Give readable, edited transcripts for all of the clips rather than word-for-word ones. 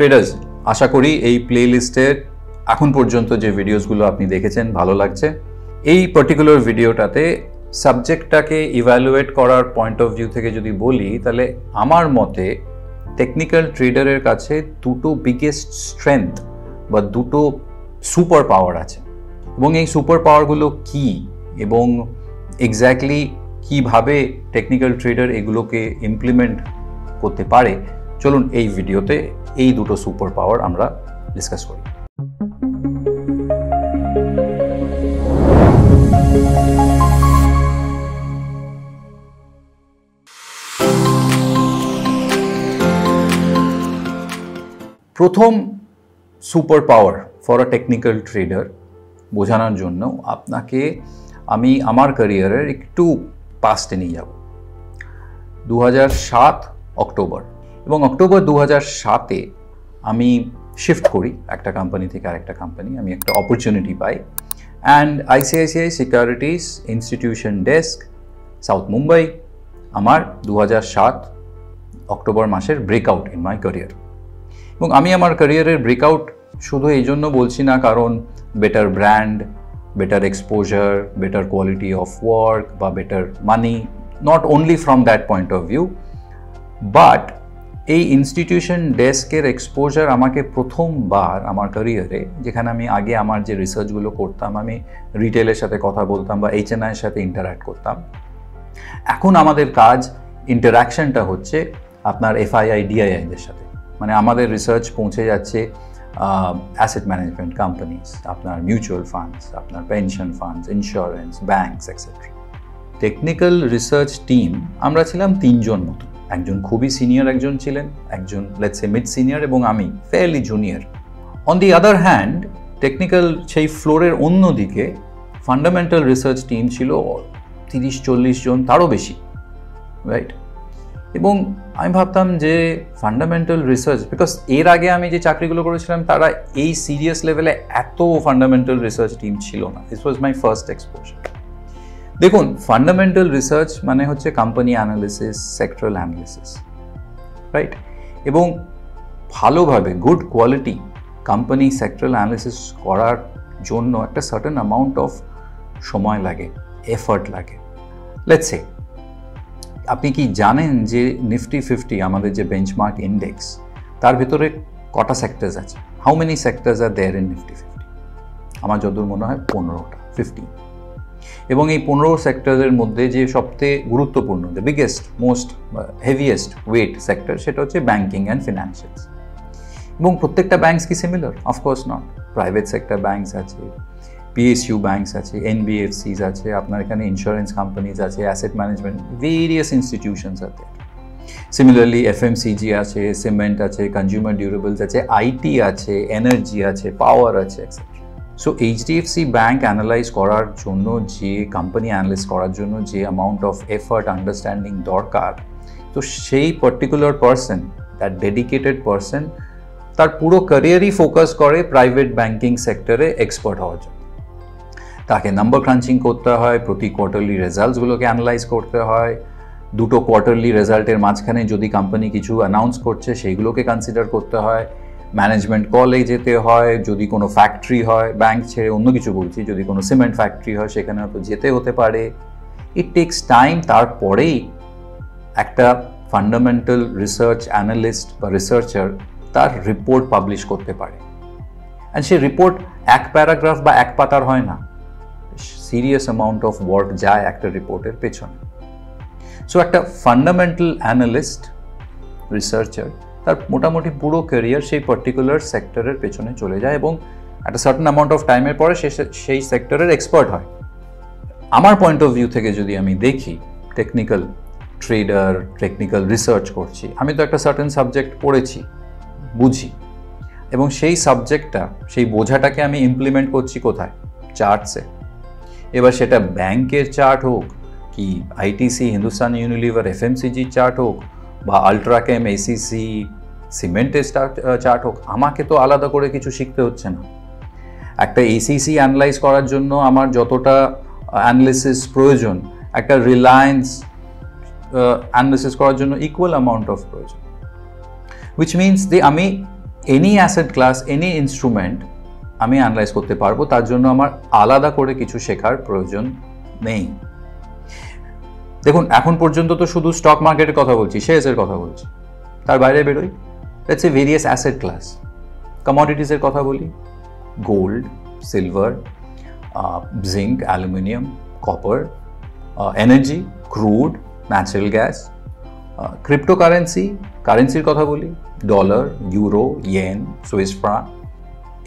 Traders, আশা করি এই প্লেলিস্টের এখন পর্যন্ত যে ভিডিওসগুলো আপনি দেখেছেন ভালো লাগছে। এই পার্টিকুলার ভিডিওটাতে সাবজেক্টটাকে ইভ্যালুয়েট করার পয়েন্ট অফ ভিউ থেকে যদি বলি, তাহলে আমার মতে টেকনিক্যাল ট্রেডারের কাছে দুটো বিগেস্ট স্ট্রেংথ বা দুটো সুপার পাওয়ার আছে, এবং এই সুপার পাওয়ারগুলো কি এবং এক্স্যাক্টলি কিভাবে টেকনিক্যাল ট্রেডার এগুলোকে ইমপ্লিমেন্ট করতে পারে, চলুন এই ভিডিওতে এই দুটো সুপার পাওয়ার আমরা ডিসকাস করি। প্রথম super power for a technical trader বোঝানোর জন্য আপনাকে আমি আমার ক্যারিয়ারের একটু পাস্টে নিয়ে যাব। 2007 অক্টোবর, এবং অক্টোবর 2007-এ আমি শিফট করি একটা কোম্পানি থেকে আরেকটা কোম্পানি। আমি একটা opportunity pi, and ICICI securities institution desk, south Mumbai, আমার 2007 অক্টোবর মাসের ব্রেকআউট ইন মাই ক্যারিয়ার। এবং আমি আমার ক্যারিয়ারের ব্রেকআউট শুধু এই জন্য বলছি না কারণ better brand, better exposure, better quality of work বা better money, not only from that point of view, but এই ইনস্টিটিউশন ডেস্কের এক্সপোজার আমাকে প্রথমবার আমার ক্যারিয়ারে, যেখানে আমি আগে আমার যে রিসার্চগুলো করতাম, আমি রিটেলের সাথে কথা বলতাম বা এইচএনআইয়ের সাথে ইন্টারাক্ট করতাম, এখন আমাদের কাজ ইন্টারাকশনটা হচ্ছে আপনার এফআইআই ডিআইআইদের সাথে। মানে আমাদের রিসার্চ পৌঁছে যাচ্ছে অ্যাসেট ম্যানেজমেন্ট কোম্পানিজ, আপনার মিউচুয়াল ফান্ডস, আপনার pension funds, insurance, banks etcetera. Technical research team আমরা ছিলাম 3 জন মতো। একজন খুবই সিনিয়র একজন ছিলেন, একজন লেটস সে মিড সিনিয়র, এবং আমি fairly junior. On the other hand technical সেই ফ্লোরের অন্যদিকে ফান্ডামেন্টাল রিসার্চ টিম ছিল 30-40 জন, তারও বেশি, রাইট? এবং আমি ভাবতাম যে ফান্ডামেন্টাল রিসার্চ, বিকজ এর আগে আমি যে চাকরিগুলো করেছিলাম তারা এই সিরিয়াস লেভেলে এত ফান্ডামেন্টাল রিসার্চ টিম ছিল না। This was my first exposure. দেখুন, ফান্ডামেন্টাল রিসার্চ মানে হচ্ছে company analysis, sectoral analysis, right? এবং ভালোভাবে good quality company sectoral analysis করার জন্য একটা সার্টেন অ্যামাউন্ট অফ সময় লাগে, এফার্ট লাগে। লেটস সে আপনি কি জানেন যে নিফটি 50 আমাদের যে বেঞ্চমার্ক ইন্ডেক্স, তার ভিতরে কটা সেক্টরস আছে? How many sectors are there in Nifty 50? আমার যতদূর মনে হয় 15টা, 15। এবং এই 15 সেক্টরের মধ্যে যে সবথেকে গুরুত্বপূর্ণ, the biggest, most heaviest weight sector, সেটা হচ্ছে ব্যাঙ্কিং অ্যান্ড ফিনান্সিয়ালস। এবং প্রত্যেকটা ব্যাঙ্কস কি similar? Of course not. Private sector banks আছে, পিএসইউ ব্যাঙ্কস আছে, এনবিএফসিস আছে, আপনার এখানে ইন্স্যুরেন্স কোম্পানিজ আছে, অ্যাসেট ম্যানেজমেন্ট, ভেরিয়াস ইনস্টিটিউশনস আছে। সিমিলারলি এফএমসিজি আছে, সিমেন্ট আছে, কনজিউমার ডিউরেবলস আছে, আইটি আছে, এনার্জি আছে, পাওয়ার আছে, etcetera. So HDFC Bank analyse করার জন্য, যে কোম্পানি অ্যানালাইজ করার জন্য যে অ্যামাউন্ট অফ এফার্ট, আন্ডারস্ট্যান্ডিং দরকার, তো সেই particular person, that dedicated person, তার পুরো ক্যারিয়ারই ফোকাস করে প্রাইভেট ব্যাঙ্কিং সেক্টরে এক্সপার্ট হওয়ার জন্য। তাকে নাম্বার ক্রাঞ্চিং করতে হয়, প্রতি কোয়ার্টারলি রেজাল্টসগুলোকে অ্যানালাইজ করতে হয়, দুটো কোয়ার্টারলি রেজাল্টের মাঝখানে যদি কোম্পানি কিছু অ্যানাউন্স করছে সেইগুলোকে কনসিডার করতে হয়, ম্যানেজমেন্ট কলে যেতে হয়, যদি কোনো ফ্যাক্টরি হয়, ব্যাংক ছেড়ে অন্য কিছু বলছি, যদি কোনো সিমেন্ট ফ্যাক্টরি হয় সেখানে হয়তো যেতে হতে পারে। It takes time. তারপরেই একটা ফান্ডামেন্টাল রিসার্চ অ্যানালিস্ট বা রিসার্চার তার রিপোর্ট পাবলিশ করতে পারে। অ্যান্ড সেই রিপোর্ট এক প্যারাগ্রাফ বা এক পাতার হয় না, সিরিয়াস অ্যামাউন্ট অফ ওয়ার্ক যায় একটা রিপোর্টের পেছনে। সো একটা ফান্ডামেন্টাল অ্যানালিস্ট, রিসার্চার, তার মোটামুটি পুরো ক্যারিয়ার সেই পার্টিকুলার সেক্টরের পেছনে চলে যায় এবং একটা সার্টেন অ্যামাউন্ট অফ টাইমের পরে সেই সেক্টরের এক্সপার্ট হয়। আমার পয়েন্ট অফ ভিউ থেকে যদি আমি দেখি, টেকনিক্যাল ট্রেডার, টেকনিক্যাল রিসার্চ করছি, আমি তো একটা সার্টেন সাবজেক্ট পড়েছি, বুঝি, এবং সেই সাবজেক্টটা, সেই বোঝাটাকে আমি ইমপ্লিমেন্ট করছি কোথায়? চার্টসে। এবার সেটা ব্যাংকের চার্ট হোক, কি ITC, Hindustan Unilever, FMCG chart হোক, বা আল্ট্রাকেম, এসিসি, সিমেন্টের চার্ট হোক, আমাকে তো আলাদা করে কিছু শিখতে হচ্ছে না। একটা এসিসি অ্যানালাইজ করার জন্য আমার যতটা অ্যানালিসিস প্রয়োজন, একটা রিলায়েন্স অ্যানালিসিস করার জন্য ইকুয়াল অ্যামাউন্ট অফ প্রয়োজন। হুইচ মিনস যে আমি any asset class, any instrument আমি অ্যানালাইজ করতে পারবো, তার জন্য আমার আলাদা করে কিছু শেখার প্রয়োজন নেই। দেখুন, এখন পর্যন্ত তো শুধু স্টক মার্কেটের কথা বলছি, শেয়ার্সের কথা বলছি, তার বাইরে বেরোই, let's say various asset class, কমোডিটিসের কথা বলি, gold, silver, zinc, aluminium, copper, energy, crude, natural gas, cryptocurrency, কারেন্সির কথা বলি, dollar, euro, yen, Swiss franc.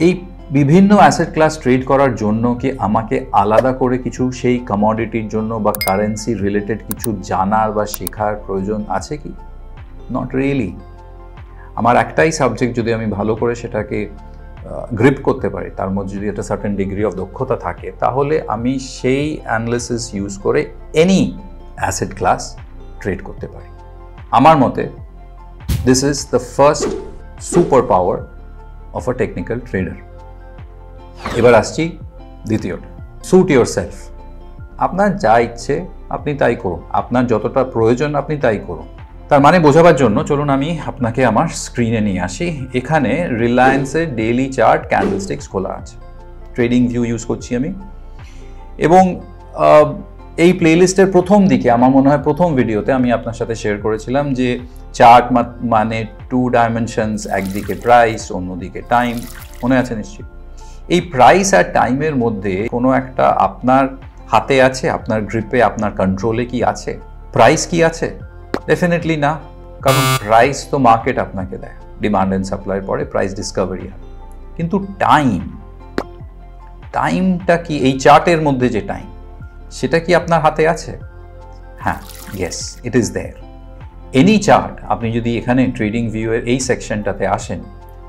এই বিভিন্ন অ্যাসেট ক্লাস ট্রেড করার জন্য কি আমাকে আলাদা করে কিছু সেই কমোডিটির জন্য বা কারেন্সি রিলেটেড কিছু জানার বা শেখার প্রয়োজন আছে কি? Not really. আমার একটাই সাবজেক্ট যদি আমি ভালো করে সেটাকে গ্রিপ করতে পারি, তার মধ্যে যদি একটা সার্টেন ডিগ্রি অফ দক্ষতা থাকে, তাহলে আমি সেই অ্যানালিসিস ইউজ করে এনি অ্যাসেট ক্লাস ট্রেড করতে পারি। আমার মতে this is the first super power of a technical trader. এবার আসছি দ্বিতীয়টা, সুট ইয়োর সেলফ। আপনার যা ইচ্ছে আপনি তাই করুন, আপনার যতটা প্রয়োজন আপনি তাই করুন। তার মানে বোঝাবার জন্য চলুন আমি আপনাকে আমার স্ক্রিনে নিয়ে আসি। এখানে রিলায়েন্সের ডেইলি চার্ট ক্যান্ডেলস্টিক্স খোলা আছে, ট্রেডিং ভিউ ইউজ করছি আমি, এবং এই প্লেলিস্টের প্রথম দিকে আমার মনে হয় প্রথম ভিডিওতে আমি আপনার সাথে শেয়ার করেছিলাম যে চার্ট মানে 2 ডাইমেনশনস, একদিকে প্রাইস, অন্যদিকে টাইম, মনে আছে নিশ্চয়ই। এই প্রাইস আর টাইমের মধ্যে কোনো একটা আপনার হাতে আছে, আপনার গ্রিপে, আপনার কন্ট্রোলে কি আছে? প্রাইস কি আছে? ডেফিনেটলি না, কারণ প্রাইস তো মার্কেট আপনাকে দেয়, ডিমান্ড অ্যান্ড সাপ্লাইয়ের পরে প্রাইস ডিসকভারি হয়। কিন্তু টাইমটা কি, এই চার্টের মধ্যে যে টাইম, সেটা কি আপনার হাতে আছে? হ্যাঁ, yes, it is there. Any chart, আপনি যদি এখানে ট্রেডিং ভিউয়ের এই সেকশনটাতে আসেন,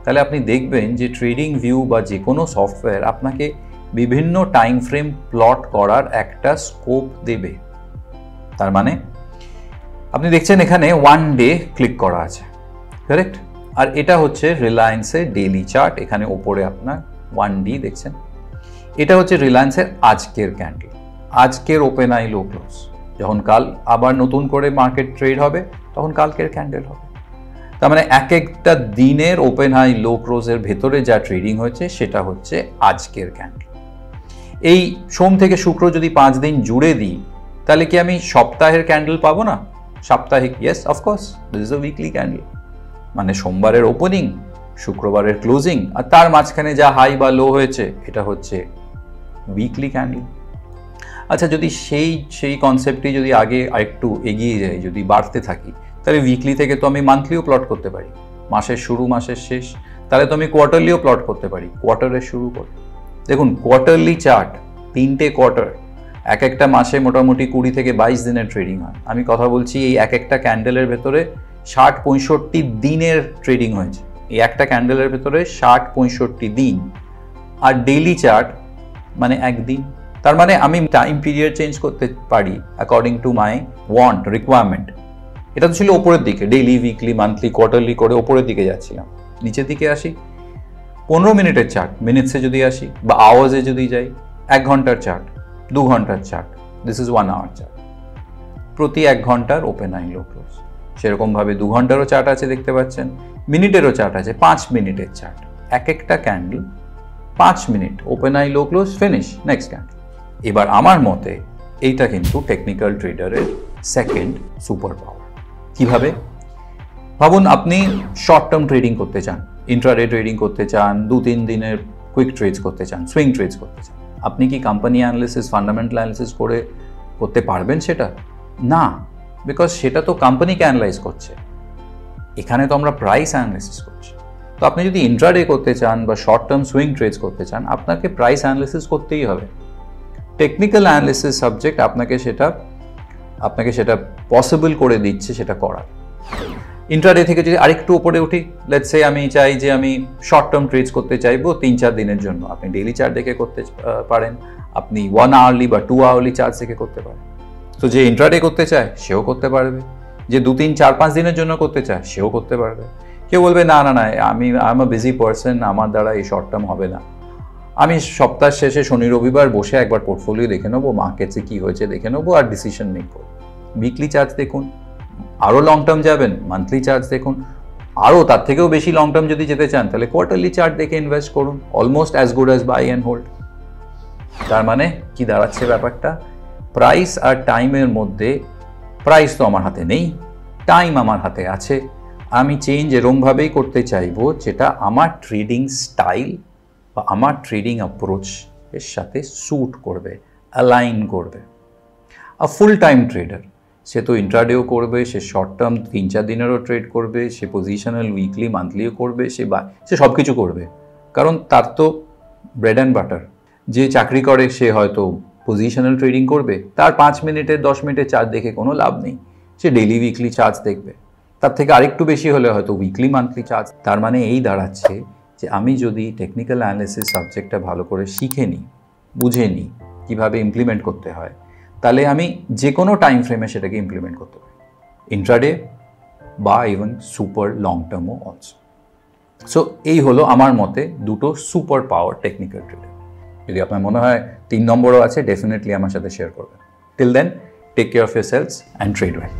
তাহলে আপনি দেখবেন যে ট্রেডিং ভিউ বা যে কোনো সফটওয়্যার আপনাকে বিভিন্ন টাইম ফ্রেম প্লট করার একটা স্কোপ দেবে। তার মানে আপনি দেখছেন এখানে 1 ডে ক্লিক করা আছে, কারেক্ট? আর এটা হচ্ছে রিলায়েন্সের ডেইলি চার্ট, এখানে ওপরে আপনার 1D দেখছেন। এটা হচ্ছে রিলায়েন্সের আজকের ক্যান্ডেল, আজকের ওপেন আই লো ক্লোজ। যখন কাল আবার নতুন করে মার্কেট ট্রেড হবে, তখন কালকের ক্যান্ডেল হবে। তার মানে এক একটা দিনের ওপেন হাই লো ক্লোজের ভেতরে যা ট্রেডিং হয়েছে সেটা হচ্ছে আজকের ক্যান্ডেল। এই সোম থেকে শুক্র যদি 5 দিন জুড়ে দিই, তাহলে কি আমি সপ্তাহের ক্যান্ডেল পাবো না? সাপ্তাহিক, yes, of course, this is a weekly candle. মানে সোমবারের ওপেনিং, শুক্রবারের ক্লোজিং, আর তার মাঝখানে যা হাই বা লো হয়েছে, এটা হচ্ছে উইকলি ক্যান্ডেল। আচ্ছা, যদি সেই কনসেপ্টটি যদি আগে আরেকটু এগিয়ে যায়, যদি বাড়তে থাকি, তাহলে উইকলি থেকে তো আমি মান্থলিও প্লট করতে পারি, মাসের শুরু মাসের শেষ। তাহলে তো আমি কোয়ার্টারলিও প্লট করতে পারি, কোয়ার্টারের শুরু করে। দেখুন, কোয়ার্টারলি চার্ট, 3টে কোয়ার্টার, এক একটা মাসে মোটামুটি 20 থেকে 22 দিনের ট্রেডিং হয়। আমি কথা বলছি এই এক একটা ক্যান্ডেলের ভেতরে 60-65 দিনের ট্রেডিং হয়েছে। এই একটা ক্যান্ডেলের ভেতরে 60-65 দিন, আর ডেইলি চার্ট মানে একদিন। তার মানে আমি টাইম পিরিয়ড চেঞ্জ করতে পারি according to my want, requirement. এটা তো ছিল ওপরের দিকে, ডেইলি, উইকলি, মান্থলি, কোয়ার্টারলি করে ওপরের দিকে যাচ্ছিলাম। নিচের দিকে আসি, 15 মিনিটের চার্ট, মিনিটসে যদি আসি বা আওয়ার্সে যদি যাই, 1 ঘন্টার চার্ট, 2 ঘন্টার chart, this is 1 hour chart. প্রতি 1 ঘন্টার ওপেন আই লো ক্লোজ। সেরকমভাবে 2 ঘন্টারও চার্ট আছে, দেখতে পাচ্ছেন, মিনিটেরও চার্ট আছে, 5 মিনিটের চার্ট। এক একটা candle 5 minute, open I low close, finish, next candle. এবার আমার মতে এইটা কিন্তু টেকনিক্যাল ট্রেডারের সেকেন্ড সুপার পাওয়ার। কিভাবে? ভাবুন, আপনি শর্ট টার্ম ট্রেডিং করতে চান, ইন্ট্রাডে ট্রেডিং করতে চান, 2-3 দিনের কুইক ট্রেডস করতে চান, সুইং ট্রেডস করতে চান। আপনি কি কোম্পানি অ্যানালিসিস, ফান্ডামেন্টাল অ্যানালিসিস করে করতে পারবেন সেটা? না, বিকজ সেটা তো কোম্পানিকে অ্যানালাইজ করছে, এখানে তো আমরা প্রাইস অ্যানালিসিস করছি। তো আপনি যদি ইন্ট্রাডে করতে চান বা শর্ট টার্ম সুইং ট্রেডস করতে চান, আপনাকে প্রাইস অ্যানালিসিস করতেই হবে। টেকনিক্যাল অ্যানালিসিস সাবজেক্ট আপনাকে সেটা পসিবল করে দিচ্ছে সেটা করার। ইন্ট্রাডে থেকে যদি আরেকটু উপরে উঠি, লেটস সে আমি চাই যে আমি শর্ট টার্ম ট্রেডস করতে চাইবো 3-4 দিনের জন্য, আপনি ডেইলি চার্ট দেখে করতে পারেন, আপনি 1 আওয়ারলি বা 2 আওয়ারলি চার্ট দেখে করতে পারেন। তো যে ইন্ট্রাডে করতে চায় সেও করতে পারবে, যে 2-3-4-5 দিনের জন্য করতে চায় সেও করতে পারবে। কেউ বলবে না, আমি I am a busy person, আমার দ্বারা এই শর্ট টার্ম হবে না, আমি সপ্তাহ শেষে শনি রবিবার বসে একবার পোর্টফোলিও দেখে নেবো, মার্কেটসে কি হয়েছে দেখে নেবো, আর ডিসিশন মেক করবো। উইকলি চার্ট দেখুন, আরও লং টার্ম যাবেন, মান্থলি চার্ট দেখুন, আরও তার থেকেও বেশি লং টার্ম যদি যেতে চান তাহলে কোয়ার্টারলি চার্ট দেখে ইনভেস্ট করুন, almost as good as buy and hold. তার মানে কি দাঁড়াচ্ছে ব্যাপারটা, প্রাইস আর টাইমের মধ্যে, প্রাইস তো আমার হাতে নেই, টাইম আমার হাতে আছে, আমি চেঞ্জ এরমভাবেই করতে চাইবো যেটা আমার ট্রেডিং স্টাইল বা আমার ট্রেডিং অ্যাপ্রোচ এর সাথে স্যুট করবে, অ্যালাইন করবে। আর ফুল টাইম ট্রেডার সে তো ইন্ট্রাডেও করবে, সে শর্ট টার্ম 3-4 দিনেরও ট্রেড করবে, সে পজিশনাল উইকলি মান্থলিও করবে, সে সব কিছু করবে, কারণ তার তো ব্রেড অ্যান্ড বাটার। যে চাকরি করে সে হয়তো পজিশনাল ট্রেডিং করবে, তার 5 মিনিটের 10 মিনিটের চার্ট দেখে কোনো লাভ নেই, সে ডেইলি উইকলি চার্ট দেখবে, তার থেকে আরেকটু বেশি হলে হয়তো উইকলি মান্থলি চার্ট। তার মানে এই দাঁড়াচ্ছে যে আমি যদি টেকনিক্যাল অ্যানালিসিস সাবজেক্টটা ভালো করে শিখে নিই, বুঝে নিই কীভাবে ইমপ্লিমেন্ট করতে হয়, তাহলে আমি যে কোনো টাইম ফ্রেমে সেটাকে ইমপ্লিমেন্ট করতে পারি, ইন্ট্রাডে বা ইভেন সুপার লং টার্মও অলসো। সো এই হলো আমার মতে দুটো সুপার পাওয়ার টেকনিক্যাল ট্রেডার। যদি আপনার মনে হয় 3 নম্বরও আছে, ডেফিনেটলি আমার সাথে শেয়ার করবেন। Till then, take care of yourselves and trade well.